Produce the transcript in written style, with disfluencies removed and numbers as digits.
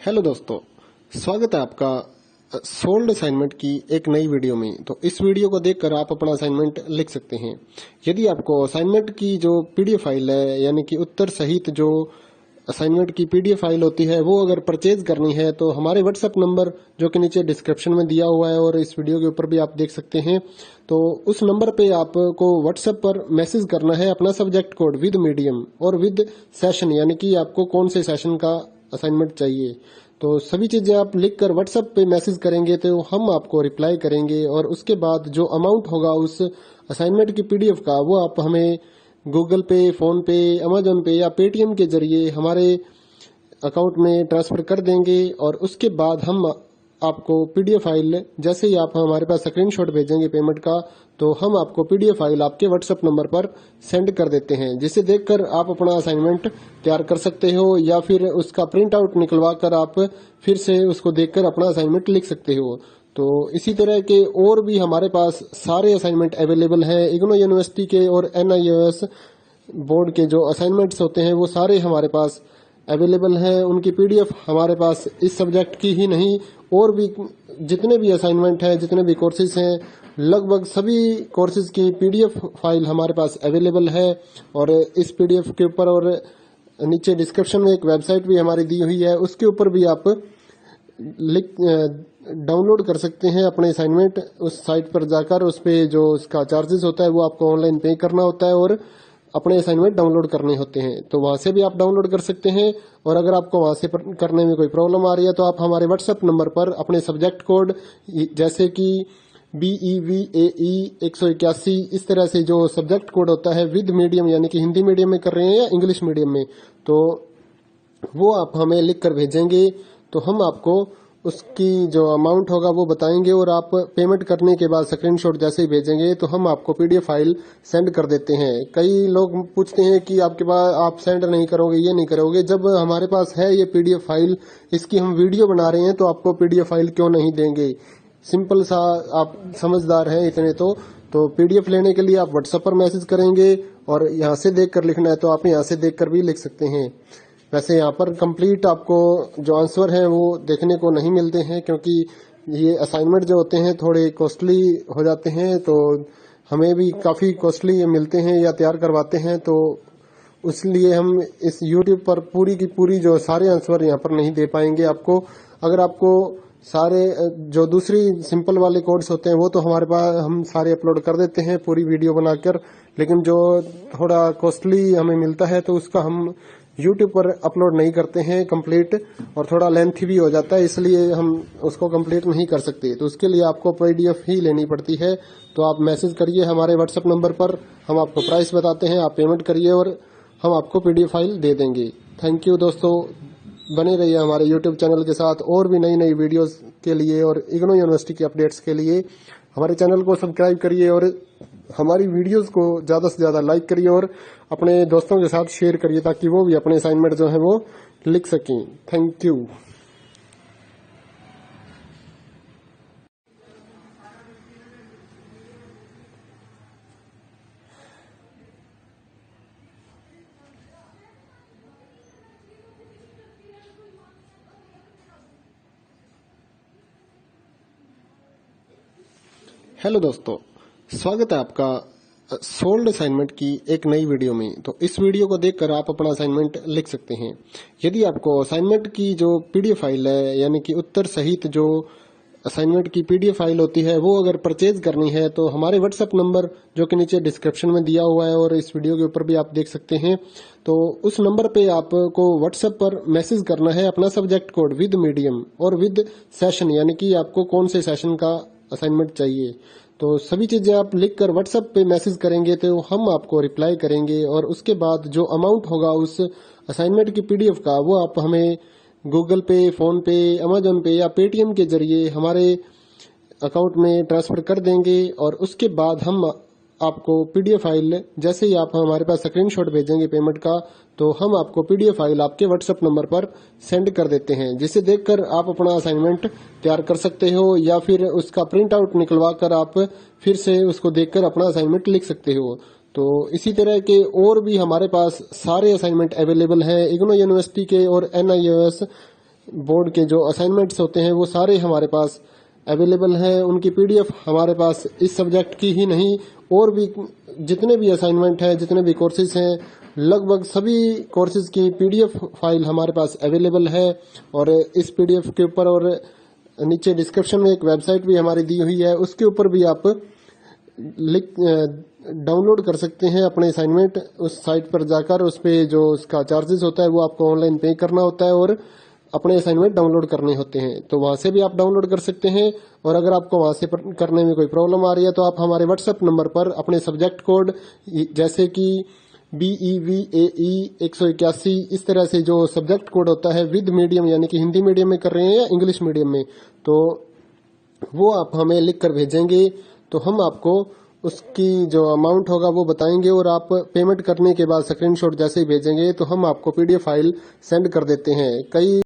Hello दोस्तों, स्वागत है आपका सोल्ड असाइनमेंट की एक नई वीडियो में। तो इस वीडियो को देखकर आप अपना असाइनमेंट लिख सकते हैं। यदि आपको असाइनमेंट की जो पीडीएफ फाइल है, यानी कि उत्तर सहित जो असाइनमेंट की पीडीएफ फाइल होती है, वो अगर परचेज करनी है तो हमारे व्हाट्सएप नंबर जो कि नीचे डिस्क्रिप्शन में दिया हुआ है और इस वीडियो के ऊपर भी आप देख सकते हैं, तो उस नंबर पे आपको व्हाट्सएप पर मैसेज करना है अपना सब्जेक्ट कोड विद मीडियम और विद सेशन, यानी कि आपको कौन से सेशन का असाइनमेंट चाहिए। तो सभी चीजें आप लिखकर व्हाट्सएप पे मैसेज करेंगे तो हम आपको रिप्लाई करेंगे और उसके बाद जो अमाउंट होगा उस असाइनमेंट की पीडीएफ का, वो आप हमें गूगल पे, फोन पे, अमेजोन पे या पेटीएम के जरिए हमारे अकाउंट में ट्रांसफर कर देंगे। और उसके बाद हम आपको पीडीएफ फाइल, जैसे ही आप हमारे पास स्क्रीनशॉट भेजेंगे पेमेंट का, तो हम आपको पीडीएफ फाइल आपके व्हाट्सएप नंबर पर सेंड कर देते हैं, जिसे देखकर आप अपना असाइनमेंट तैयार कर सकते हो या फिर उसका प्रिंट आउट निकलवा कर आप फिर से उसको देखकर अपना असाइनमेंट लिख सकते हो। तो इसी तरह के और भी हमारे पास सारे असाइनमेंट अवेलेबल हैं। इग्नो यूनिवर्सिटी के और एनआईओएस बोर्ड के जो असाइनमेंट्स होते हैं वो सारे हमारे पास अवेलेबल हैं। उनकी पीडीएफ हमारे पास इस सब्जेक्ट की ही नहीं, और भी जितने भी असाइनमेंट हैं, जितने भी कोर्सेज हैं, लगभग सभी कोर्सेज की पीडीएफ फाइल हमारे पास अवेलेबल है। और इस पीडीएफ के ऊपर और नीचे डिस्क्रिप्शन में एक वेबसाइट भी हमारी दी हुई है, उसके ऊपर भी आप डाउनलोड कर सकते हैं अपने असाइनमेंट। उस साइट पर जाकर उस पे जो उसका चार्जेस होता है वो आपको ऑनलाइन पे करना होता है और अपने असाइनमेंट डाउनलोड करने होते हैं। तो वहां से भी आप डाउनलोड कर सकते हैं। और अगर आपको वहां से करने में कोई प्रॉब्लम आ रही है तो आप हमारे व्हाट्सएप नंबर पर अपने सब्जेक्ट कोड, जैसे कि BEVAE 181, इस तरह से जो सब्जेक्ट कोड होता है विद मीडियम, यानी कि हिंदी मीडियम में कर रहे हैं या इंग्लिश मीडियम में, तो वो आप हमें लिख कर भेजेंगे तो हम आपको उसकी जो अमाउंट होगा वो बताएंगे। और आप पेमेंट करने के बाद स्क्रीनशॉट जैसे ही भेजेंगे तो हम आपको पीडीएफ फाइल सेंड कर देते हैं। कई लोग पूछते हैं कि आपके पास आप सेंड नहीं करोगे, ये नहीं करोगे। जब हमारे पास है ये पीडीएफ फाइल, इसकी हम वीडियो बना रहे हैं, तो आपको पीडीएफ फाइल क्यों नहीं देंगे। सिंपल सा, आप समझदार हैं इतने तो पीडीएफ लेने के लिए आप व्हाट्सएप पर मैसेज करेंगे और यहाँ से देख कर लिखना है तो आप यहाँ से देख कर भी लिख सकते हैं। वैसे यहाँ पर कंप्लीट आपको जो आंसर है वो देखने को नहीं मिलते हैं, क्योंकि ये असाइनमेंट जो होते हैं थोड़े कॉस्टली हो जाते हैं, तो हमें भी काफ़ी कॉस्टली मिलते हैं या तैयार करवाते हैं। तो इसलिए हम इस यूट्यूब पर पूरी की पूरी जो सारे आंसर यहाँ पर नहीं दे पाएंगे आपको। अगर आपको सारे जो दूसरी सिंपल वाले कोड्स होते हैं वो तो हमारे पास हम सारे अपलोड कर देते हैं पूरी वीडियो बनाकर, लेकिन जो थोड़ा कॉस्टली हमें मिलता है तो उसका हम यूट्यूब पर अपलोड नहीं करते हैं कंप्लीट, और थोड़ा लेंथी भी हो जाता है, इसलिए हम उसको कंप्लीट नहीं कर सकते। तो उसके लिए आपको पीडीएफ ही लेनी पड़ती है। तो आप मैसेज करिए हमारे व्हाट्सएप नंबर पर, हम आपको प्राइस बताते हैं, आप पेमेंट करिए और हम आपको पीडीएफ फाइल दे देंगे। थैंक यू दोस्तों, बने रहिए हमारे यूट्यूब चैनल के साथ और भी नई नई वीडियोस के लिए और इग्नो यूनिवर्सिटी की अपडेट्स के लिए हमारे चैनल को सब्सक्राइब करिए और हमारी वीडियोस को ज़्यादा से ज़्यादा लाइक करिए और अपने दोस्तों के साथ शेयर करिए, ताकि वो भी अपने असाइनमेंट जो है वो लिख सकें। Thank you. हेलो दोस्तों, स्वागत है आपका सोल्ड असाइनमेंट की एक नई वीडियो में। तो इस वीडियो को देखकर आप अपना असाइनमेंट लिख सकते हैं। यदि आपको असाइनमेंट की जो पीडीएफ फाइल है, यानी कि उत्तर सहित जो असाइनमेंट की पीडीएफ फाइल होती है, वो अगर परचेज करनी है तो हमारे व्हाट्सएप नंबर जो कि नीचे डिस्क्रिप्शन में दिया हुआ है और इस वीडियो के ऊपर भी आप देख सकते हैं, तो उस नंबर पे आपको व्हाट्सएप पर मैसेज करना है अपना सब्जेक्ट कोड विद मीडियम और विद सेशन, यानी कि आपको कौन से सेशन का असाइनमेंट चाहिए। तो सभी चीजें आप लिखकर व्हाट्सएप पे मैसेज करेंगे तो हम आपको रिप्लाई करेंगे और उसके बाद जो अमाउंट होगा उस असाइनमेंट की पीडीएफ का, वो आप हमें गूगल पे, फोन पे, अमेजोन पे या पेटीएम के जरिए हमारे अकाउंट में ट्रांसफर कर देंगे। और उसके बाद हम आपको पीडीएफ फाइल, जैसे ही आप हमारे पास स्क्रीनशॉट भेजेंगे पेमेंट का, तो हम आपको पीडीएफ फाइल आपके व्हाट्सएप नंबर पर सेंड कर देते हैं, जिसे देखकर आप अपना असाइनमेंट तैयार कर सकते हो या फिर उसका प्रिंट आउट निकलवा कर आप फिर से उसको देखकर अपना असाइनमेंट लिख सकते हो। तो इसी तरह के और भी हमारे पास सारे असाइनमेंट अवेलेबल हैं। इग्नो यूनिवर्सिटी के और एनआईओएस बोर्ड के जो असाइनमेंट्स होते हैं वो सारे हमारे पास अवेलेबल हैं। उनकी पीडीएफ हमारे पास इस सब्जेक्ट की ही नहीं और भी जितने भी असाइनमेंट हैं, जितने भी कोर्सेज हैं, लगभग सभी कोर्सेज की पीडीएफ फाइल हमारे पास अवेलेबल है। और इस पीडीएफ के ऊपर और नीचे डिस्क्रिप्शन में एक वेबसाइट भी हमारी दी हुई है, उसके ऊपर भी आप डाउनलोड कर सकते हैं अपने असाइनमेंट। उस साइट पर जाकर उस पे जो उसका चार्जेस होता है वो आपको ऑनलाइन पे करना होता है और अपने असाइनमेंट डाउनलोड करने होते हैं। तो वहां से भी आप डाउनलोड कर सकते हैं। और अगर आपको वहां से करने में कोई प्रॉब्लम आ रही है तो आप हमारे व्हाट्सएप नंबर पर अपने सब्जेक्ट कोड जैसे कि BEVAE 181 इस तरह से जो सब्जेक्ट कोड होता है विद मीडियम यानी कि हिंदी मीडियम में कर रहे हैं या इंग्लिश मीडियम में, तो वो आप हमें लिख कर भेजेंगे तो हम आपको उसकी जो अमाउंट होगा वो बताएंगे और आप पेमेंट करने के बाद स्क्रीनशॉट जैसे ही भेजेंगे तो हम आपको PDF फाइल सेंड कर देते हैं। कई